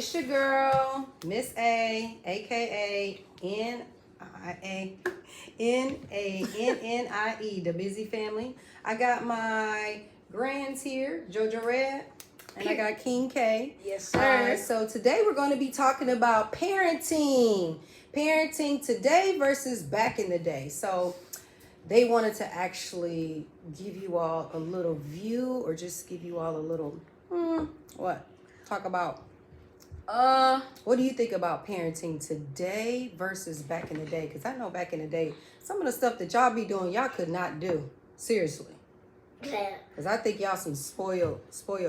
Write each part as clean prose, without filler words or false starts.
It's your girl, Miss A, aka N-A-N-N-I-E, the Busy Family. I got my grands here, Jojo Red, and I got King K. Yes, sir. So today we're going to be talking about parenting. Parenting today versus back in the day. So they wanted to actually give you all a little view or just give you all a little, talk about. What do you think about parenting today versus back in the day? Because I know back in the day, some of the stuff that y'all be doing, y'all could not do. Seriously. Because I think y'all some spoiled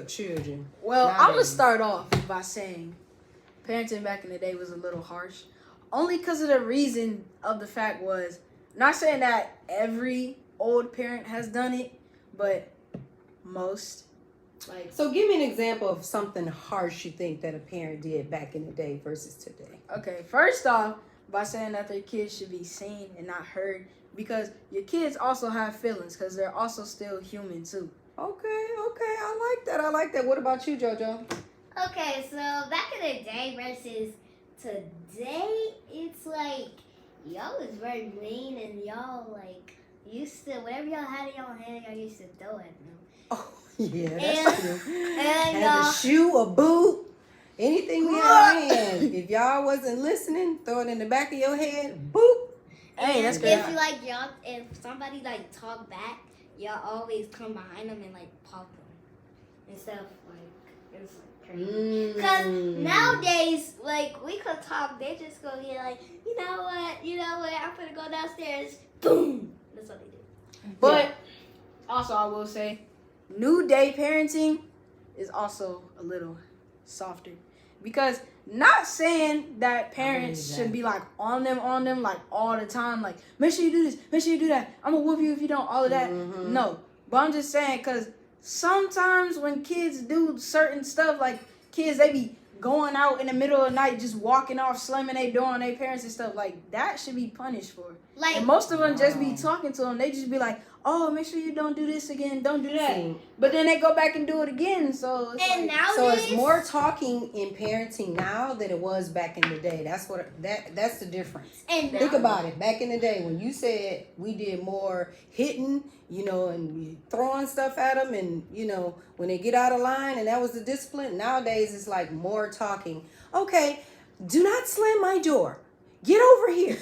children. Well, nowadays. I'm going to start off by saying parenting back in the day was a little harsh. Only because of the reason of the fact was, not saying that every old parent has done it, but most. So give me an example of something harsh you think that a parent did back in the day versus today. Okay, first off, by saying that their kids should be seen and not heard, because your kids also have feelings, because they're also still human too. Okay, I like that. What about you, JoJo? Okay, so back in the day versus today, it's like y'all was very mean and y'all like used to whatever y'all had in y'all hand, y'all used to throw at them. Oh, yeah, that's true. And a shoe, a boot, anything we had in our hand. If y'all wasn't listening, throw it in the back of your head. Boop. Hey, that's if good. you like y'all, if somebody like talk back, y'all always come behind them and like pop them and stuff. Like it's like crazy. Cause nowadays, like we could talk, they just go get like, you know what, I'm gonna go downstairs. Boom. That's what they do. But also, I will say, new day parenting is also a little softer, because not saying that parents should be like on them like all the time, like make sure you do this, make sure you do that, I'm gonna whoop you if you don't, all of that. No, but I'm just saying, because sometimes when kids do certain stuff, like kids, they be going out in the middle of the night just walking off, slamming their door on their parents and stuff, like that should be punished for. Like, and most of them just be talking to them, they just be like, oh, make sure you don't do this again, don't do that. But then they go back and do it again. So it's and like, nowadays, so it's more talking in parenting now than it was back in the day. That's that's the difference. And think about it. Back in the day when you said we did more hitting, and we throwing stuff at them, and when they get out of line, and that was the discipline. Nowadays it's like more talking. Okay, do not slam my door. Get over here.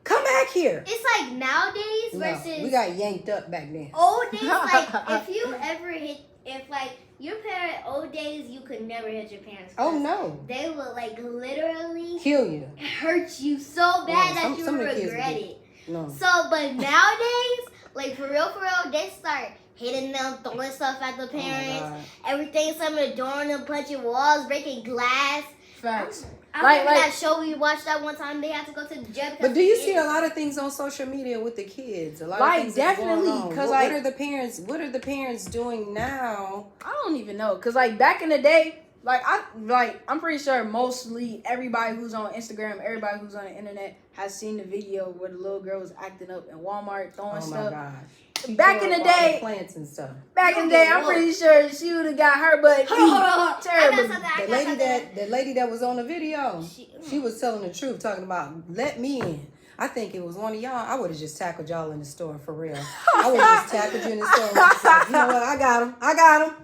Come back here. It's like nowadays versus we got yanked up back then. old days. Like if you ever if like your parent old days, you could never hit your parents. Oh no. They would like literally kill you, hurt you so bad that you would regret it. No. So, but nowadays, like for real, they start hitting them, throwing stuff at the parents, everything, some of the door and them, punching walls, breaking glass. Facts. I remember that show we watched that one time. They had to go to the jail. But do you see a lot of things on social media with the kids? A lot of things definitely, because what are the parents? What are the parents doing now? I don't even know, cause like back in the day, I'm pretty sure mostly everybody who's on Instagram, everybody who's on the internet has seen the video where the little girl was acting up in Walmart throwing stuff. Oh my gosh. Back in the day, plants and stuff. Back in the day, I'm pretty sure she would have got her butt beat terribly. The lady that was on the video, she was telling the truth, talking about let me in. I think it was one of y'all. I would have just tackled y'all in the store for real. I would have just tackled you in the store. Like, you know what? I got him.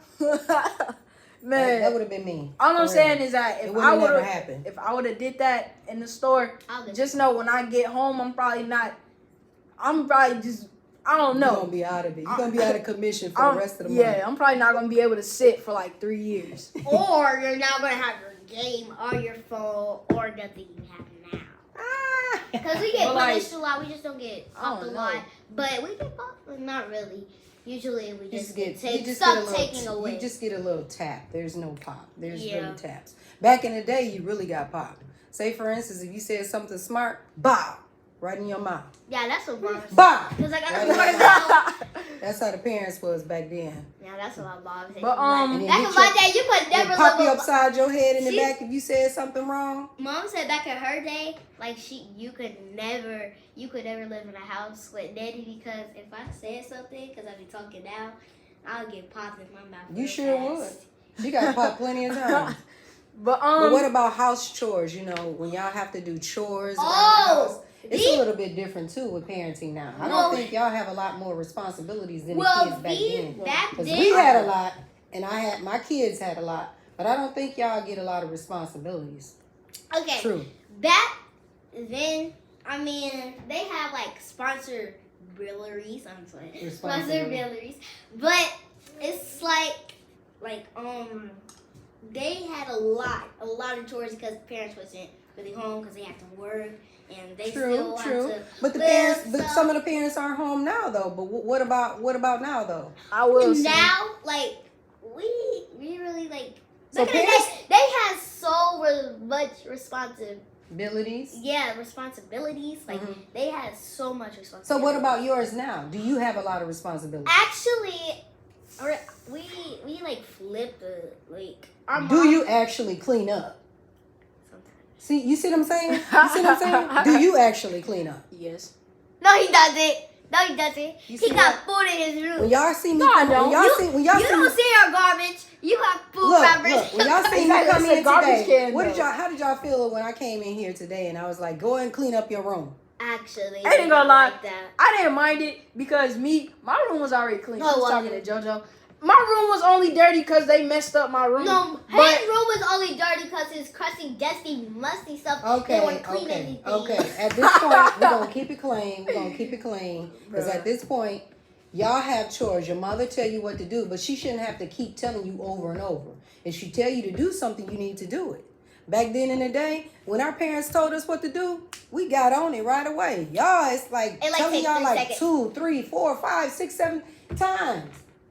Man, that would have been me. All I'm saying is that if I would have did that in the store, just know when I get home, I'm probably just, I don't know. You're going to be out of it. You're going to be out of commission for the rest of the month. Yeah, I'm probably not going to be able to sit for like 3 years. Or you're not going to have your game or your phone or nothing you have now. Because we get punished a lot. We just don't get popped a lot. But we get popped, but not really. Usually we just get taken away. You just get a little tap. There's no pop. There's really taps. Back in the day, you really got popped. Say, for instance, if you said something smart, bow. Right in your mouth. Yeah, that's what mom said. Bow! That's how the parents was back then. Yeah, that's what my mom said. But, back in my day, you could never pop you upside your head in the back if you said something wrong. Mom said back in her day, like you could never live in a house with daddy, because if I said something, because I be talking now, I'll get popped in my mouth. You sure would. She got popped plenty of times. But what about house chores? You know, when y'all have to do chores around the house, it's a little bit different too with parenting now. I don't think y'all have a lot more responsibilities than the kids back then. Because we had a lot, and my kids had a lot, but I don't think y'all get a lot of responsibilities. Okay. True. Back then, I mean, they have like sponsorabilities. I'm sorry, sponsorabilities, but it's like they had a lot of chores because parents wasn't really home because they had to work and they still had to. But the parents, some of the parents aren't home now though. But what about now though? I will say now, like we really like. So Back in the day, they had so much responsibilities. Yeah, responsibilities. Like they had so much responsibility. So what about yours now? Do you have a lot of responsibilities? Actually, we like flip the like. Do you actually clean up? Sometimes. See, you see what I'm saying? You see what I'm saying? Do you actually clean up? yes. No, he doesn't. No, he doesn't. You He see got food in his room. When y'all see me, No, I come, don't. when y'all You see don't me, see our garbage. You got food look, wrappers. when y'all see me Exactly, come it's a in garbage today, can, though. how did y'all feel when I came in here today and I was like, go and clean up your room? Actually, I ain't gonna lie. like that. I didn't mind it because my room was already clean. No, I it was talking to wasn't. JoJo. My room was only dirty because they messed up my room. No, his but room was only dirty because his crusty, dusty, musty stuff. They weren't clean anything. Okay. At this point, we're gonna keep it clean. We're gonna keep it clean because at this point, y'all have chores. Your mother tell you what to do, but she shouldn't have to keep telling you over and over. If she tell you to do something, you need to do it. Back then in the day, when our parents told us what to do, we got on it right away. Y'all, it's like telling takes y'all 3 like seconds. 2, 3, 4, 5, 6, 7 times.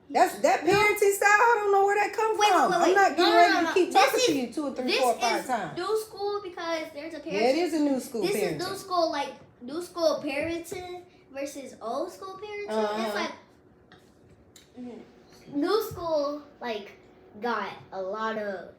That parenting style. I don't know where that comes from. I'm not getting ready to keep talking to you 2 or 3, 4, 5 times. New school because there's a parent. Yeah, it is a new school This parenting. is new school parenting versus old school parenting. It's like new school got a lot of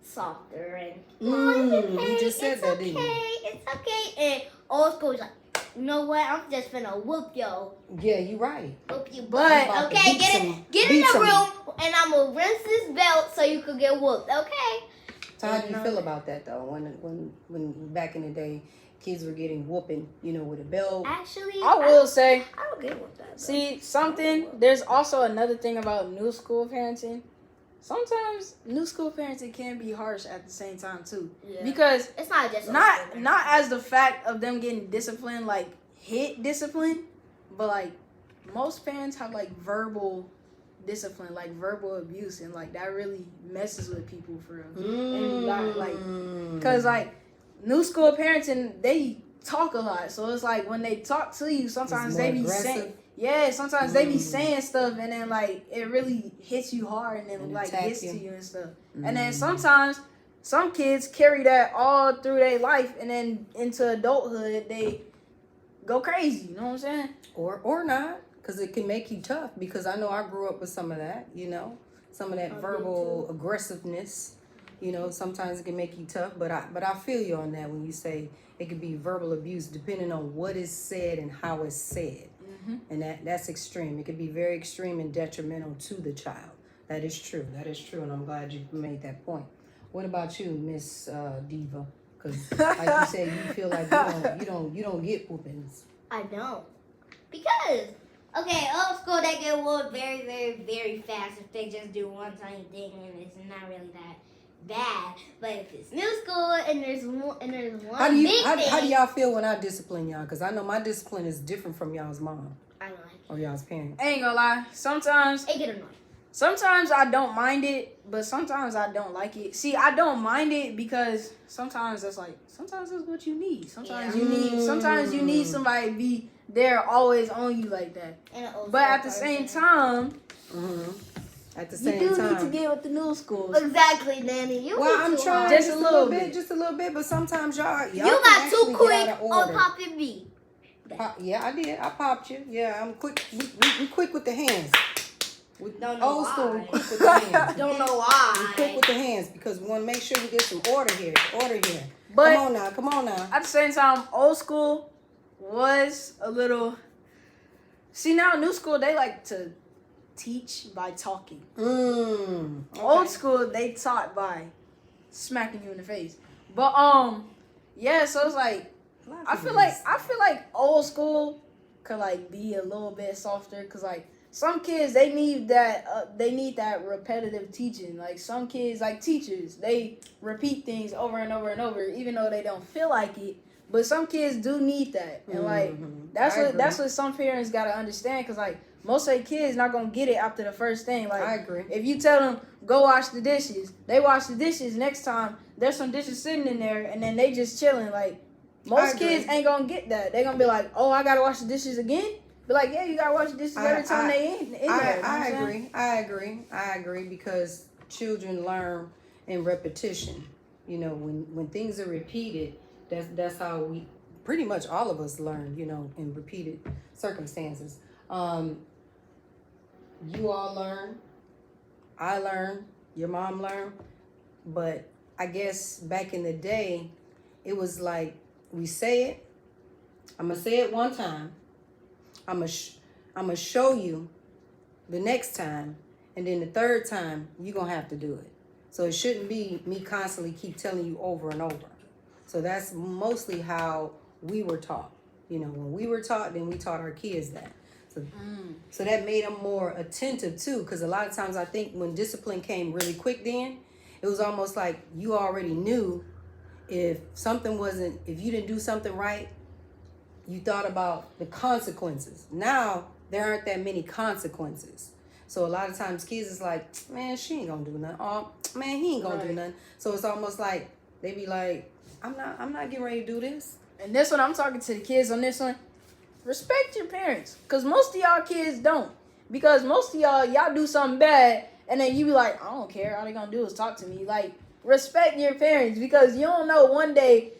softer and you just said that, didn't you? It's okay. And old school is like, you know what? I'm just finna whoop yo. Yeah, you right. Whoop you. But- Okay, get in the room and I'm gonna rinse this belt so you could get whooped. Okay. So how do you feel about that though? When back in the day, kids were getting whooping, with a belt. Actually, I will say, I don't get with that. see something. There's also another thing about new school parenting. Sometimes new school parenting can be harsh at the same time too, because It's not just not as the fact of them getting disciplined, like hit discipline, but like most parents have like verbal discipline, like verbal abuse, and like that really messes with people for real. And like, cause like new school parenting, they talk a lot, so it's like when they talk to you, sometimes they be saying. Yeah, sometimes they be saying stuff and then like it really hits you hard and then like gets to you and stuff. And then sometimes some kids carry that all through their life and then into adulthood they go crazy, you know what I'm saying? Or not, because it can make you tough. Because I know I grew up with some of that, some of that verbal aggressiveness. Sometimes it can make you tough. But I feel you on that when you say it could be verbal abuse depending on what is said and how it's said. And that's extreme. It could be very extreme and detrimental to the child. That is true. And I'm glad you made that point. What about you, Miss Diva? Because like you said, you feel like you don't get whoopings. I don't. Because, okay, old school, they get whooped very, very, very fast if they just do one tiny thing and it's not really that bad. But if it's new school and there's one How do thing, y'all feel when I discipline y'all? Because I know my discipline is different from y'all's mom I don't like it. or y'all's parents. I ain't gonna lie. Sometimes It get annoying. Sometimes I don't mind it, but sometimes I don't like it. See, I don't mind it because sometimes that's what you need. Sometimes you need somebody to be there always on you like that. But at the same time, At the you same do time, need to get with the new schools. Exactly, Nanny. I'm trying Just a little bit. just a little bit. But sometimes y'all You can got actually too get quick out of on order. popping me. Yeah, I did. I popped you. Yeah, I'm quick. We quick with the hands. Don't know Old school, we why. quick with the hands. Don't know We why. quick with the hands because we want to make sure we get some order here. But Come on now. at the same time, old school was a little. See, now new school they like to teach by talking. Okay. Old school they taught by smacking you in the face. But yeah, so it's like I feel like old school could like be a little bit softer, cause like some kids they need that repetitive teaching. Like some kids, like teachers, they repeat things over and over and over, even though they don't feel like it. But some kids do need that, and like that's what some parents gotta understand, cause like most of the kids not gonna get it after the first thing. Like I agree. If you tell them go wash the dishes, they wash the dishes. Next time there's some dishes sitting in there, and then they just chilling. Like most kids ain't gonna get that. They gonna be like, oh, I gotta wash the dishes again. Be like, yeah, you gotta wash the dishes every time they in there. I agree because children learn in repetition. You know, when things are repeated, that's how we pretty much all of us learn. You know, in repeated circumstances. You all learn, I learn, your mom learned, but I guess back in the day, it was like we say it. I'm gonna say it one time. I'm gonna show you the next time, and then the third time you're gonna have to do it. So it shouldn't be me constantly keep telling you over and over. So that's mostly how we were taught. You know, when we were taught, then we taught our kids that. So that made them more attentive too, because a lot of times I think when discipline came really quick, then it was almost like you already knew if you didn't do something right, you thought about the consequences. Now there aren't that many consequences. So a lot of times kids is like, man, she ain't gonna do nothing. Oh, man, he ain't gonna do nothing. So it's almost like they be like, I'm not getting ready to do this. And this one, I'm talking to the kids on this one. Respect your parents, because most of y'all kids don't. Because most of y'all do something bad, and then you be like, I don't care. All they gonna do is talk to me. Like, respect your parents, because you don't know, one day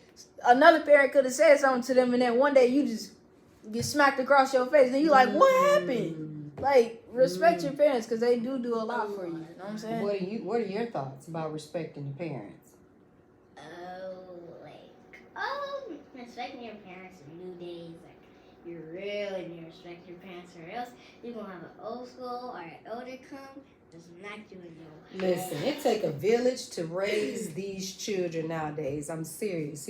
another parent could have said something to them, and then one day you just get smacked across your face, and you like, what happened? Like, respect your parents, because they do a lot for you. You know what I'm saying? What are your thoughts about respecting your parents? Respecting your parents in new days, like you really need to respect your parents, or else you're gonna have an old school or an elder come just knock you in your head. Listen, it take a village to raise these children nowadays. I'm serious.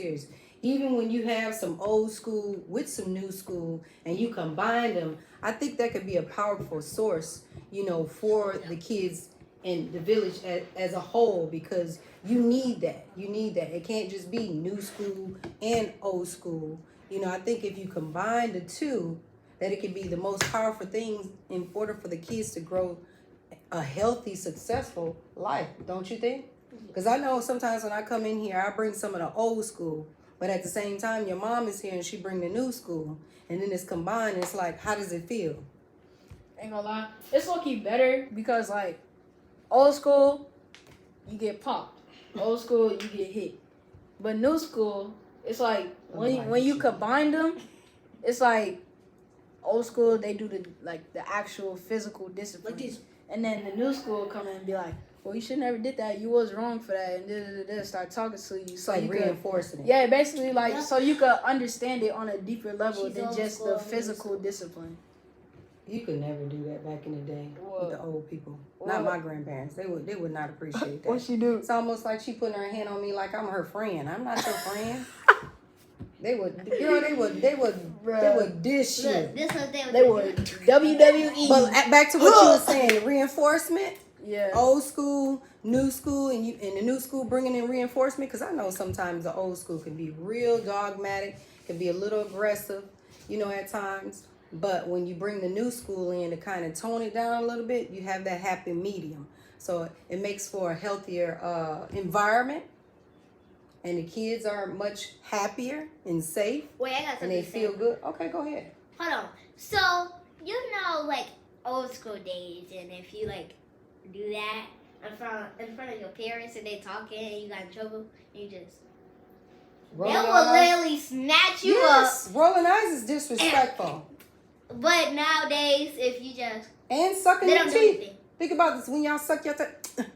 Even when you have some old school with some new school and you combine them, I think that could be a powerful source, you know, for the kids in the village as a whole, because you need that. It can't just be new school and old school. You know, I think if you combine the two, that it could be the most powerful thing in order for the kids to grow a healthy, successful life. Don't you think? Because I know sometimes when I come in here, I bring some of the old school, but at the same time, your mom is here and she bring the new school, and then it's combined. It's like, how does it feel? Ain't gonna lie, it's low-key better, because like old school, you get popped. Old school, you get hit. But new school, it's like when you combine them, it's like old school, they do the actual physical discipline. Like this. And then the new school come in and be like, well, you should never did that. You was wrong for that. And start talking to you. So like you reinforcing it. Yeah, basically so you could understand it on a deeper level than just the physical discipline. You could never do that back in the day with the old people. Not my grandparents. They would not appreciate that. What she do? It's almost like she putting her hand on me like I'm her friend. I'm not your friend. They would dish you. They would WWE. But back to what you were saying, reinforcement. Yeah. Old school, new school, and the new school bringing in reinforcement. Because I know sometimes the old school can be real dogmatic, can be a little aggressive, you know, at times. But when you bring the new school in to kind of tone it down a little bit, you have that happy medium. So it makes for a healthier environment. And the kids are much happier and safe. Wait, I got something. And they feel good. Okay, go ahead. Hold on. So, you know, like, old school days, and if you, like, do that in front of your parents and they talking and you got in trouble, you just... They will literally snatch you up. Rolling eyes is disrespectful. But nowadays, if you just... And sucking they your don't teeth. do anything. Think about this. When y'all suck your teeth...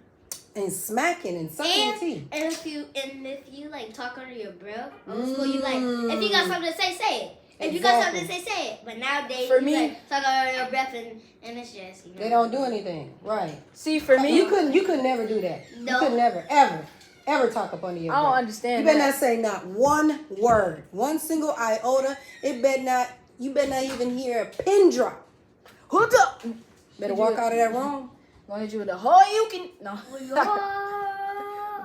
And smacking and sucking your teeth. And if you like talk under your breath, old school, you like, if you got something to say, say it. If you got something to say, say it. But nowadays, for you me, like, talk under your breath and it's just, you know. They don't do anything. Right. See, for me, you could never do that. No. You could never, ever. ever talk up under your I don't breath. understand You better that. not say not one word, one single iota. You better not even hear a pin drop. Hold up. Better walk out of that room. Gonna hit you with the whole you can no.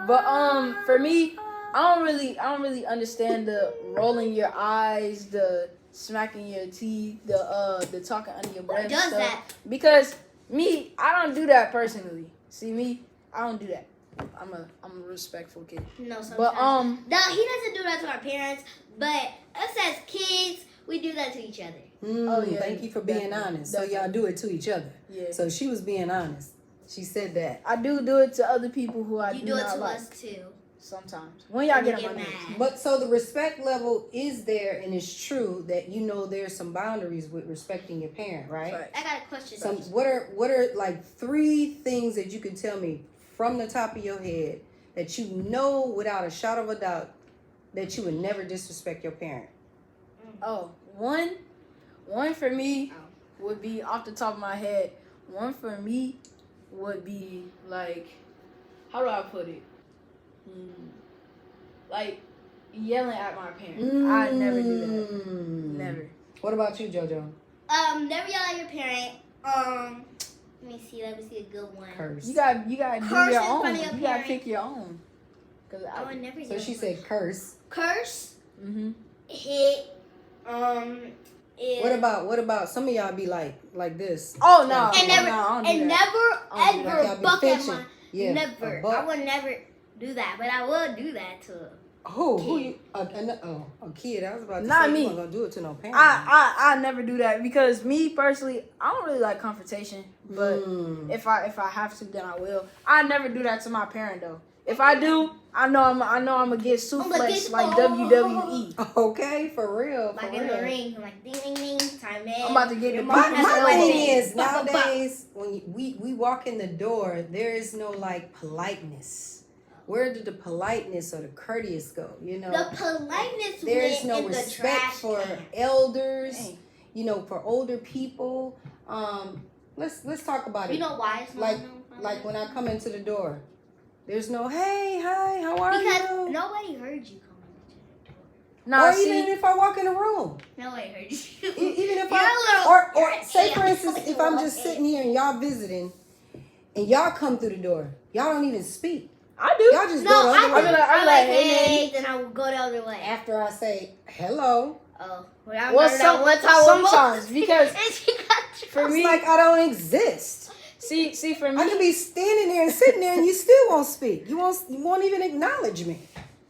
But for me, I don't really understand the rolling your eyes, the smacking your teeth, the talking under your breath What does stuff. that? Because me, I don't do that personally. See me, I don't do that. I'm a respectful kid. No, sometimes. But No, he doesn't do that to our parents. But us as kids, we do that to each other. Oh, yeah, Thank you for being definitely, honest. So y'all do it to each other. Yeah. So she was being honest. She said that. I do it to other people who I You do do it not to like. us too. Sometimes when y'all And we get on my get nerves. mad. But so the respect level is there, and it's true that you know there's some boundaries with respecting your parent, right? Right. I got a question. So what are like 3 things that you can tell me from the top of your head that you know without a shadow of a doubt that you would never disrespect your parent? Oh, one for me would be off the top of my head. One for me would be like, how do I put it? Like yelling at my parents. I never do that. Never. What about you, JoJo? Never yell at your parent. Let me see a good one. Curse. You gotta do Curse your in own. front of your You gotta parent. pick your own. Cause I would never yell. So she said curse. Curse, Mhm. hit, What about some of y'all be like this? Oh no. and never, no, I don't do and that. I don't do never Like y'all ever be buck at fishing. my. Yeah. Never. a buck. I would never do that, but I would do that to. Who you? A kid. I was about to Not say me. you weren't gonna do it to no parent. I never do that because me personally, I don't really like confrontation. But if I have to, then I will. I never do that to my parent though. If I do, I know I'm gonna get suplexed like WWE. Okay, for real. Like in the ring, like ding ding ding, time in. I'm about to get Your the mom has My a thing thing. is Bop, bop, bop. nowadays when we walk in the door, there is no like politeness. Where did the politeness or the courteous go? You know, The politeness there's went no in the respect trash for can. elders. Dang. You know, for older people. Let's talk about it. You know why it's not like known for like that? when I come into the door, there's no hey, hi, how are Because you? nobody heard you coming into the door. Nah, Or see, even if I walk in a room. Nobody heard you. Even if You're a I little- or you're say an for instance, ant. if I'm just sitting here and y'all visiting, and y'all come through the door, y'all don't even speak. I do. Y'all just No, go the other I way. do. I'm like, like, hey, hey, then I will go the other way. After I say hello, Oh, well, I Well, remember that one time with sometimes because and she got you. for it's me, like I don't exist. see for I me, could be standing there and sitting there, and you still won't speak. You won't even acknowledge me.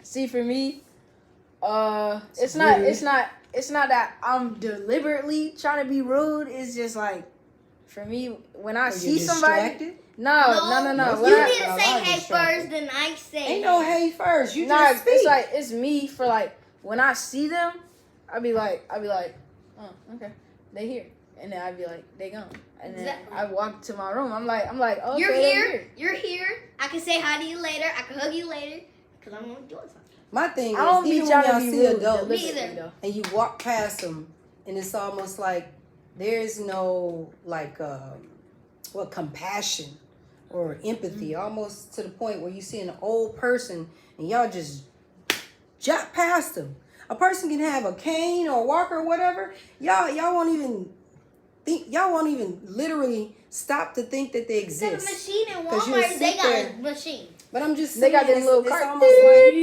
see for me, it's It's not rude. it's not that I'm deliberately trying to be rude. It's just like for me when I Are see you somebody. distracted? No. That's When You I- need to a say lot hey distracted. first, then I say. Ain't no hey first. You Nah, just speak. it's like it's me for like when I see them, I'd be like, oh, okay, they here, and then I'd be like, they gone, and then Exactly. I walk to my room. I'm like, okay, You're they're here. You're here. I can say hi to you later. I can hug you later. Because I'm only doing something. My thing I don't is, be even when trying y'all to be see rude adults Me deliberately, either. though. and you walk past them, and it's almost like there's no like compassion or empathy, almost to the point where you see an old person and y'all just jot past them. A person can have a cane or a walker or whatever. Y'all won't even think. Y'all won't even literally stop to think that they They have a exist. machine in 'Cause you'll Walmart. They sit got there. a machine. But I'm just They saying, got them it's, little it's cart- almost like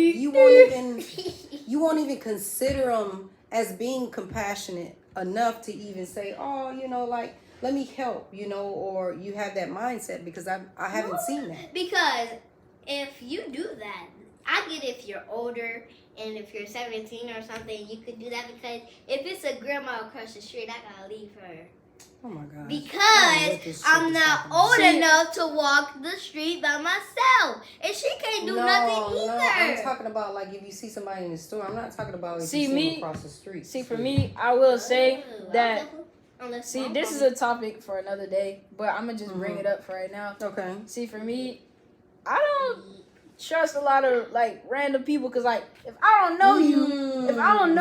you won't even consider them as being compassionate enough to even say, oh, you know, like let me help, you know, or you have that mindset because I haven't seen that. Because if you do that, I get if you're older and if you're 17 or something, you could do that because if it's a grandma across the street, I gotta leave her. Oh my God. Because I'm not old enough to walk the street by myself. And she can't do nothing either. I'm talking about like if you see somebody in the store. I'm not talking about if See, you see me- them across the street. See, for me, I will say that. Unless See, mom this calls is me. a topic for another day, but I'm gonna just bring it up for right now. Okay. See, for me, I don't trust a lot of like random people because like if I don't know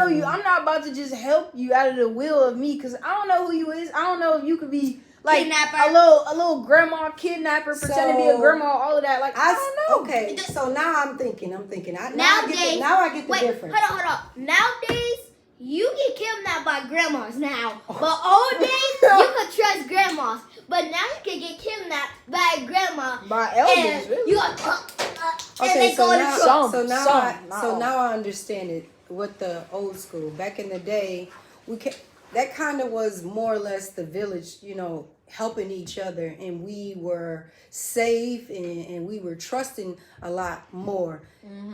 you, I'm not about to just help you out of the will of me because I don't know who you is. I don't know if you could be like Kidnapper. a little grandma kidnapper, pretending to be a grandma, all of that. Like I don't know. Okay, so now I'm thinking. Now I Nowadays, get the wait, difference. Hold on. Nowadays, you get kidnapped by grandmas now. But old days, you could trust grandmas. But now you can get kidnapped by a grandma. By elders, And really. you got and Okay, they go in the truck. so now I understand it. With the old school, back in the day, that kind of was more or less the village, helping each other, and we were safe and we were trusting a lot more.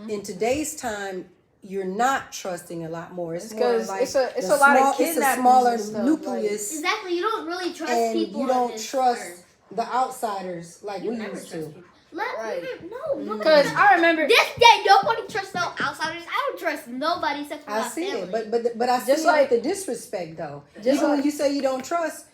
In today's time, you're not trusting a lot more. It's more like it's a lot of kidnappings. It's a smaller and stuff, nucleus. Exactly. You don't really trust And people. you don't on this trust earth. the outsiders like You we never used trust to. people. Right. No. Because I remember This day, nobody trusts no outsiders. I don't trust nobody except for I my see family. it, but I see Just it like- with the disrespect though. Just Even when like- you say you don't trust,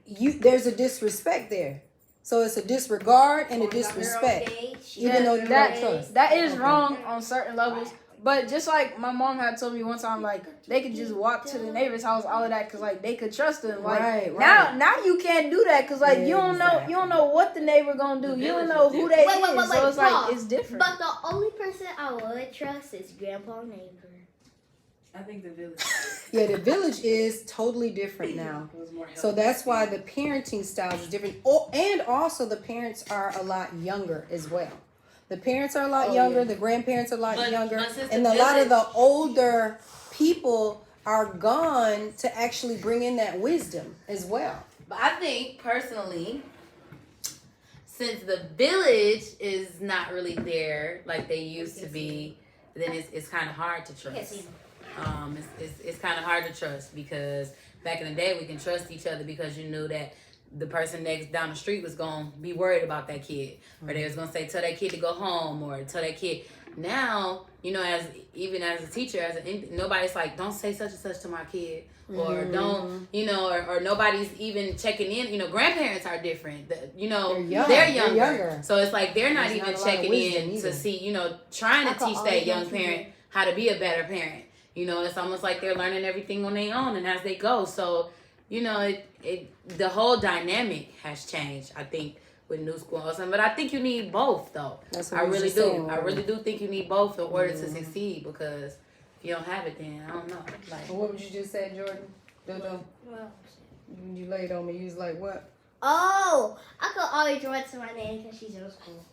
there's a disrespect there. So it's a disregard and a disrespect. Even though you don't trust. that is Okay. wrong on certain levels. But just like my mom had told me one time, like they could just walk to the neighbor's house, all of that, cause like they could trust them. Like Right. now you can't do that, cause like you don't know what the neighbor gonna do. You don't know who they is, so it's like it's different. But the only person I would trust is grandpa neighbor. I think the village Yeah, the village is totally different now. was more So that's why the parenting style is different. And also the parents are a lot younger as well. The parents are a lot younger. The grandparents are a lot younger. But since And the a lot of the village- older people are gone to actually bring in that wisdom as well. But I think personally, since the village is not really there like they used to be, then it's kind of hard to trust. It's kind of hard to trust because back in the day we can trust each other because you knew that the person next down the street was gonna be worried about that kid, or they was gonna say tell that kid to go home, or tell that kid. Now, as a teacher, nobody's like, don't say such and such to my kid, or don't, or nobody's even checking in. Grandparents are different. They're younger. So it's like they're not There's even not a lot of checking wisdom in either. to see, trying to teach that young parent how to be a better parent. It's almost like they're learning everything on their own and as they go. So, the whole dynamic has changed, I think, with new school or something. But I think you need both, though. That's what I we really just do. saying, I really do think you need both in order to succeed, because if you don't have it, then I don't know. Like, What would you just say, Jordan? Dodo? You laid on me. You was like, what? Oh, I could always run to my name because she's old school.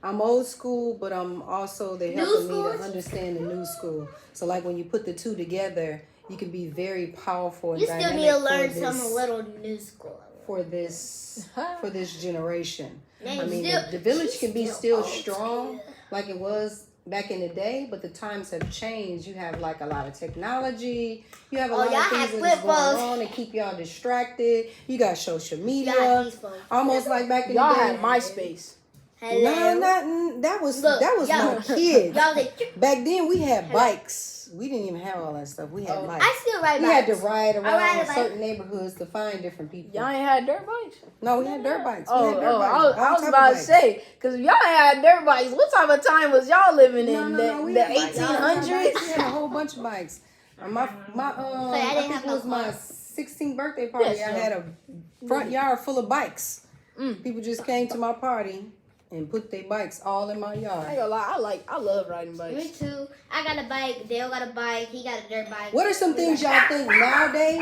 I'm old school, but I'm also they New helping me school? to understand the new school. So like when you put the two together, you can be very powerful and You still dynamic need to learn for some this, little new school. for this generation. Man, I mean, still- the village she's can be still still old strong school. like it was back in the day, but the times have changed. You have like a lot of technology. You have a lot y'all of have things that's flip going phones. on to keep y'all distracted. You got social media, Y'all these phones. almost like back in Y'all the day. had MySpace. Hello. No, that was Look, my kids. Y'all like, Back then we had bikes. We didn't even have all that stuff. We had bikes. I still ride We bikes. had to ride I ride a around bike. certain neighborhoods to find different people. Y'all ain't had dirt bikes? No, we had dirt bikes. Oh, we had dirt bikes. I was All type of about to bikes. say, because if y'all ain't had dirt bikes, what type of time was y'all living in? No, we The had bikes. We had 1800s? a whole bunch of bikes. My I I didn't think have it no was my car. 16th birthday party. Yes, I sir. had a front yard full of bikes. Mm. People just came to my party and put their bikes all in my I ain't yard. gonna lie, I love riding Me bikes. too. I got a bike. Dale got a bike. He got a dirt bike. What are some things y'all think nowadays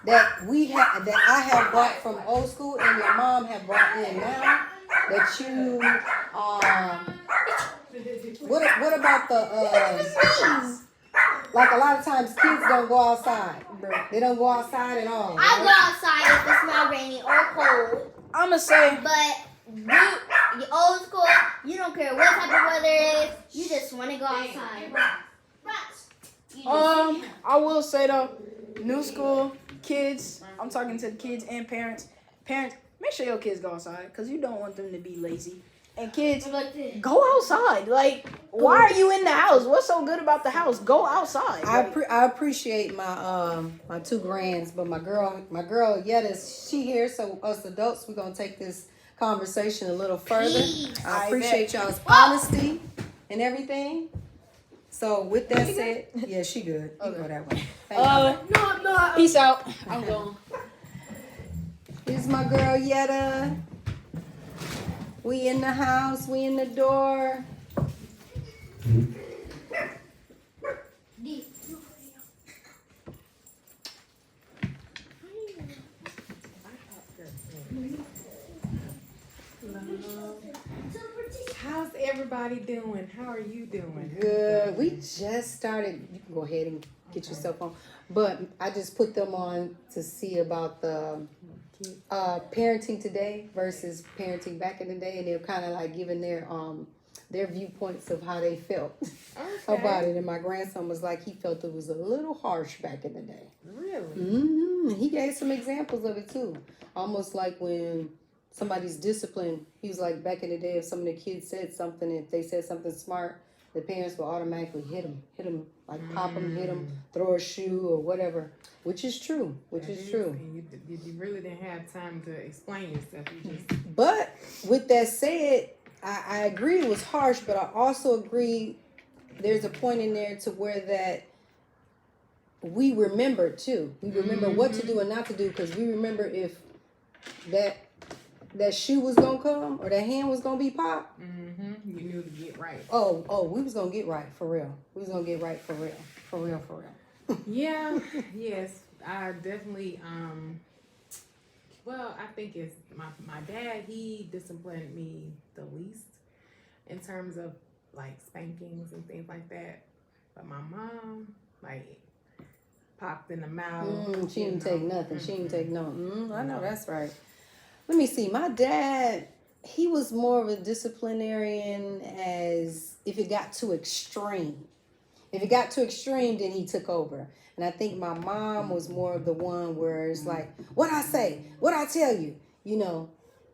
that I have bought from old school and your mom have brought in now that you what about the like a lot of times kids don't go outside. They don't go outside at all. I go outside if it's not rainy or cold. I'ma say, But you old school, you don't care what type of weather it is. You just want to go outside. You just- I will say though, new school, kids, I'm talking to the kids and parents. Parents, make sure your kids go outside, because you don't want them to be lazy. And kids, go outside. Like, why are you in the house? What's so good about the house? Go outside. I appreciate my my two grands, but my girl Yetta's she here, so us adults we're gonna take this conversation a little further. Please. I I appreciate y'all's honesty and everything. So with that said, yeah, she good. You go that way. Thank you. Peace out. I'm going. my girl Yetta. We in the house. We in the door. How's everybody doing? How are you doing? Good. We just started. You can go ahead and get yourself on. But I just put them on to see about the parenting today versus parenting back in the day, and they're kind of like giving their viewpoints of how they felt about it. And my grandson was like, he felt it was a little harsh back in the day. Really? Mm-hmm. He gave some examples of it too. Almost like when somebody's disciplined. He was like, back in the day, if some of the kids said something, if they said something smart, the parents will automatically hit them, like pop them, hit them, throw a shoe or whatever, which is true. And you really didn't have time to explain yourself. You just... But with that said, I agree it was harsh, but I also agree there's a point in there to where that we remember too. We remember what to do and not to do, because we remember if that shoe was gonna come or that hand was gonna be popped. You knew to get right. Oh, we was gonna get right for real. We was gonna get right for real. Yeah, yes, I definitely. Well, I think it's my dad. He disciplined me the least in terms of like spankings and things like that. But my mom, like, popped in the mouth. She didn't take nothing. She didn't take no. I know that's right. Let me see. My dad, he was more of a disciplinarian as if it got too extreme. If it got too extreme, then he took over. And I think my mom was more of the one where it's like, what I say, what I tell you,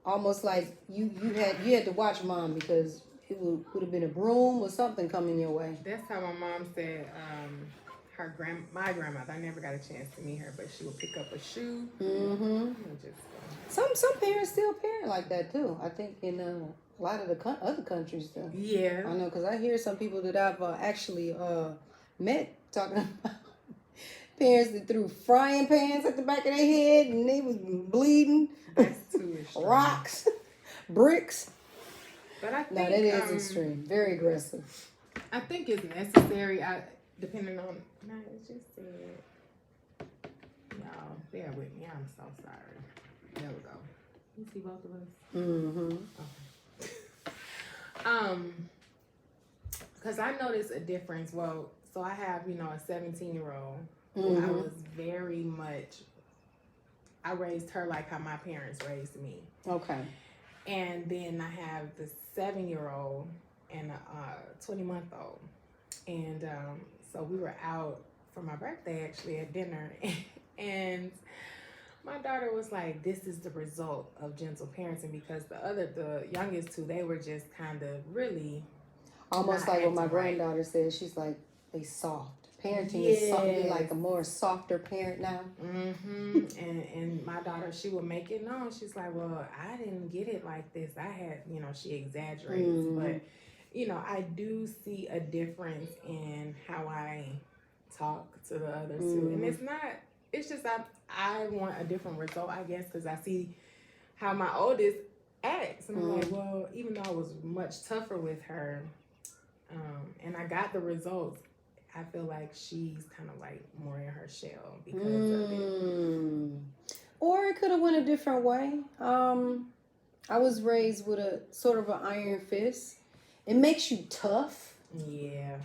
almost like you had to watch mom, because it would have been a broom or something coming your way. That's how my mom said. My grandmother, I never got a chance to meet her, but she would pick up a shoe. Some parents still parent like that too. I think in a lot of the other countries too. Yeah, I know, because I hear some people that I've actually met talking about parents that threw frying pans at the back of their head and they was bleeding. that's too extreme. Rocks, bricks. But I think No, that is extreme. Very aggressive. I think it's necessary. Depending on. No, it's just said. Y'all, bear with me. I'm so sorry. There we go. You see both of us? Okay. Because I noticed a difference. Well, so I have, a 17-year-old who I was very much. I raised her like how my parents raised me. Okay. And then I have the 7-year-old and a 20-month-old. And so we were out for my birthday actually at dinner, and my daughter was like, this is the result of gentle parenting, because the youngest two, they were just kind of really almost like what my granddaughter said. She's like, they soft. Parenting is something like a more softer parent now. And my daughter, she would make it known. She's like, well, I didn't get it like this. I had, she exaggerates, but I do see a difference in how I talk to the other two. And it's just I want a different result, I guess, because I see how my oldest acts. And I'm like, well, even though I was much tougher with her, and I got the results, I feel like she's kind of like more in her shell because of it. Or it could have went a different way. I was raised with a sort of an iron fist. It makes you tough. Yeah.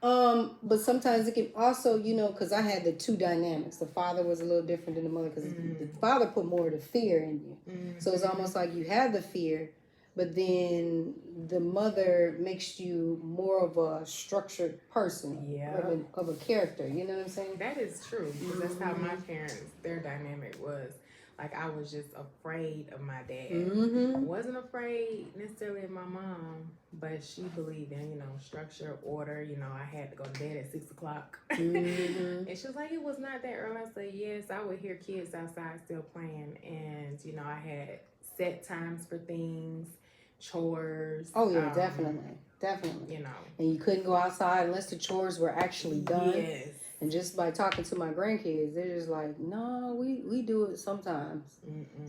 But sometimes it can also, because I had the two dynamics. The father was a little different than the mother, because the father put more of the fear in you. So it's almost like you have the fear, but then the mother makes you more of a structured person, of a character. You know what I'm saying? That is true, because that's how my parents, their dynamic was. Like, I was just afraid of my dad. Wasn't afraid necessarily of my mom, but she believed in, structure, order. I had to go to bed at 6 o'clock. And she was like, it was not that early. I said, yes, I would hear kids outside still playing. And, I had set times for things, chores. Oh, yeah, definitely. And you couldn't go outside unless the chores were actually done. Yes. And just by talking to my grandkids, they're just like, no, we do it sometimes.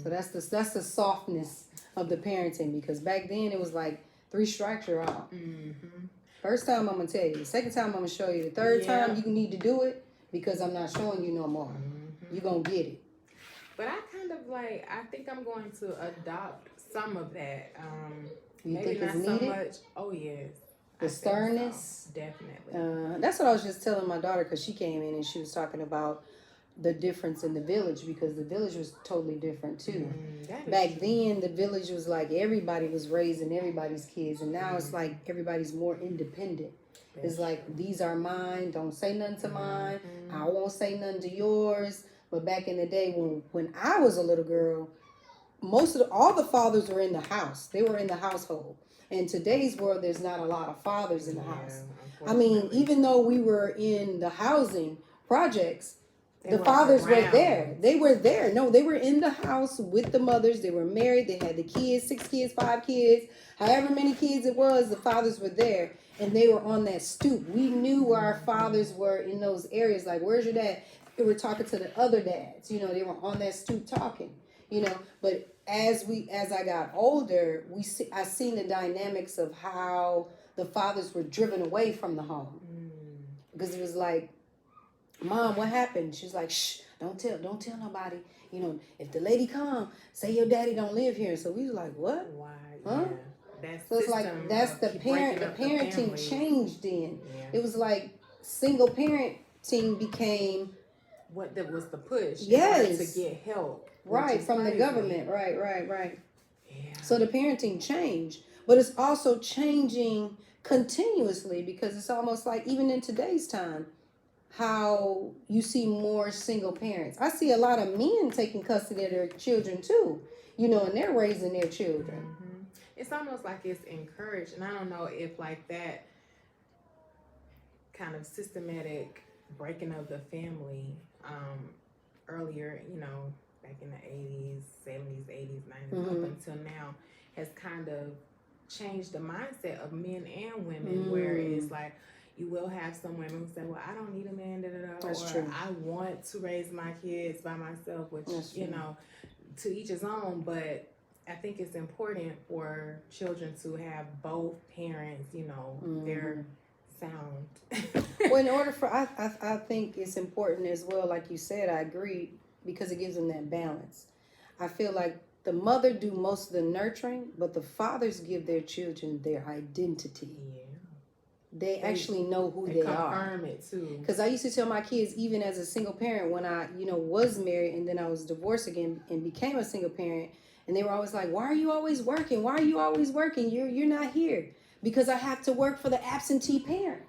So that's the softness of the parenting, because back then it was like 3 strikes you're out. First time I'm gonna tell you. The second time I'm gonna show you. The third time you need to do it because I'm not showing you no more. You're gonna get it. But I kind of like, I think I'm going to adopt some of that. You Maybe think not it's so needed? much. Oh yes. The sternness? So. Definitely. That's what I was just telling my daughter, because she came in and she was talking about the difference in the village, because the village was totally different too. Back then, the village was like everybody was raising everybody's kids, and now it's like everybody's more independent. It's like, these are mine, don't say nothing to mine, I won't say nothing to yours. But back in the day, when I was a little girl, all the fathers were in the house. They were in the household. In today's world, there's not a lot of fathers in the house. I mean, even though we were in the housing projects, the fathers were there. They were there. No, they were in the house with the mothers. They were married. They had the kids, 6 kids, 5 kids, however many kids it was, the fathers were there. And they were on that stoop. We knew where our fathers were in those areas. Like, where's your dad? They were talking to the other dads. You know, they were on that stoop talking. You know, but as I got older, I seen the dynamics of how the fathers were driven away from the home. Because it was like, Mom, what happened? She's like, shh, don't tell nobody. You know, if the lady come, say your daddy don't live here. So we was like, what? Why? Huh? Yeah. So it's like, that's the parenting changed then. It was like single parenting became what that was the push. Yes. To get help. Right, from the government. Right. Yeah. So the parenting changed. But it's also changing continuously, because it's almost like, even in today's time, how you see more single parents. I see a lot of men taking custody of their children too, you know, and they're raising their children. It's almost like it's encouraged, and I don't know if like that kind of systematic breaking of the family earlier, you know, back in the 80s, 70s, 80s, 90s, up until now, has kind of changed the mindset of men and women, where it's like, you will have some women who say, well, I don't need a man, That's or true. I want to raise my kids by myself, which, you know, to each his own. But I think it's important for children to have both parents, you know, they're sound. Well, in order for, I think it's important as well, like you said, I agree, because it gives them that balance. I feel like the mother do most of the nurturing, but the fathers give their children their identity. Yeah. They actually know who they are. Confirm it too. Because I used to tell my kids, even as a single parent, when I, you know, was married and then I was divorced again and became a single parent, and they were always like, why are you always working? Why are you always working? You're not here. Because I have to work for the absentee parent.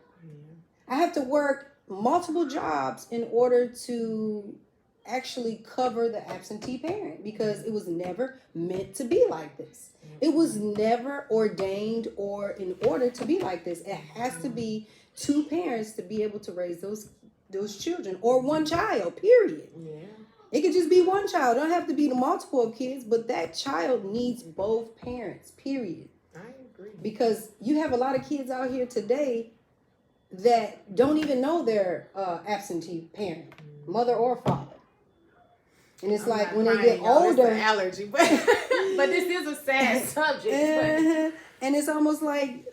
I have to work multiple jobs in order to actually cover the absentee parent, because it was never meant to be like this. It was never ordained or in order to be like this. It has to be 2 parents to be able to raise those children, or 1 child, period. Yeah. It could just be 1 child. It don't have to be the multiple of kids, but that child needs both parents, period. I agree. Because you have a lot of kids out here today that don't even know their absentee parent, mother or father. And it's like, when they get older, it's an allergy, but this is a sad subject. And it's almost like,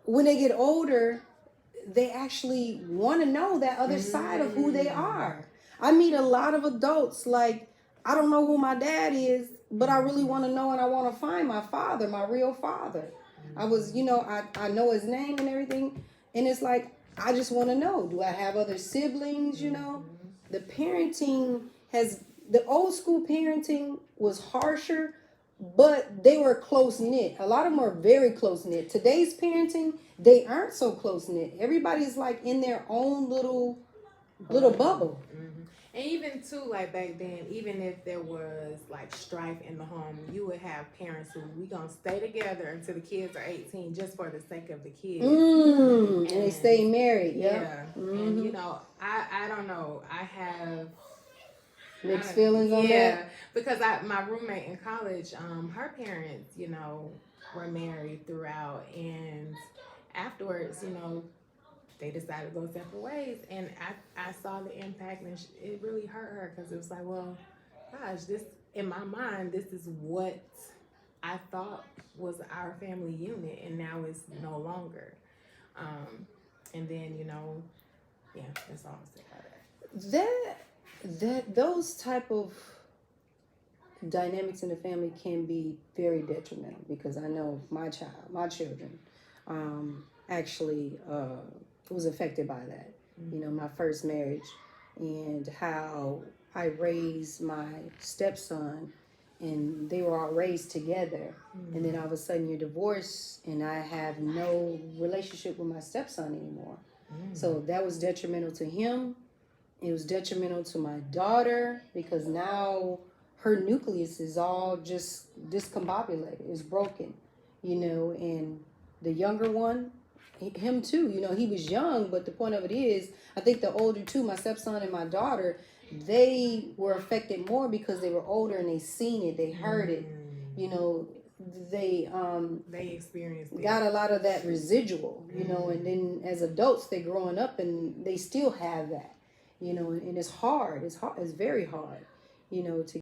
when they get older, they actually want to know that other side of who they are. I meet a lot of adults, like, I don't know who my dad is, but I really want to know, and I want to find my father, my real father. I was, you know, I know his name and everything. And it's like, I just want to know, do I have other siblings, you know? The parenting the old school parenting was harsher, but they were close knit. A lot of them are very close knit. Today's parenting, they aren't so close knit. Everybody's like in their own little bubble. And even too, like back then, even if there was like strife in the home, you would have parents who, we gonna stay together until the kids are 18, just for the sake of the kids. And they stay married. Yeah. And you know, I don't know. I have mixed feelings on that. Yeah, because my roommate in college, her parents, you know, were married throughout, and afterwards, you know, they decided to go separate ways. And I saw the impact, and it really hurt her because it was like, well, gosh, this, in my mind, this is what I thought was our family unit, and now it's no longer. And then, yeah, that's all I'm saying about that. Those type of dynamics in the family can be very detrimental, because I know my children actually was affected by that. My first marriage, and how I raised my stepson, and they were all raised together, and then all of a sudden you're divorced, and I have no relationship with my stepson anymore. So that was detrimental to him. It was detrimental to my daughter, because now her nucleus is all just discombobulated. It's broken, and the younger one, him too, he was young, but the point of it is, I think the older two, my stepson and my daughter, they were affected more because they were older and they seen it, they heard it, they experienced it. got a lot of that residual, and then as adults, they're growing up and they still have that, and it's hard. It's very hard, to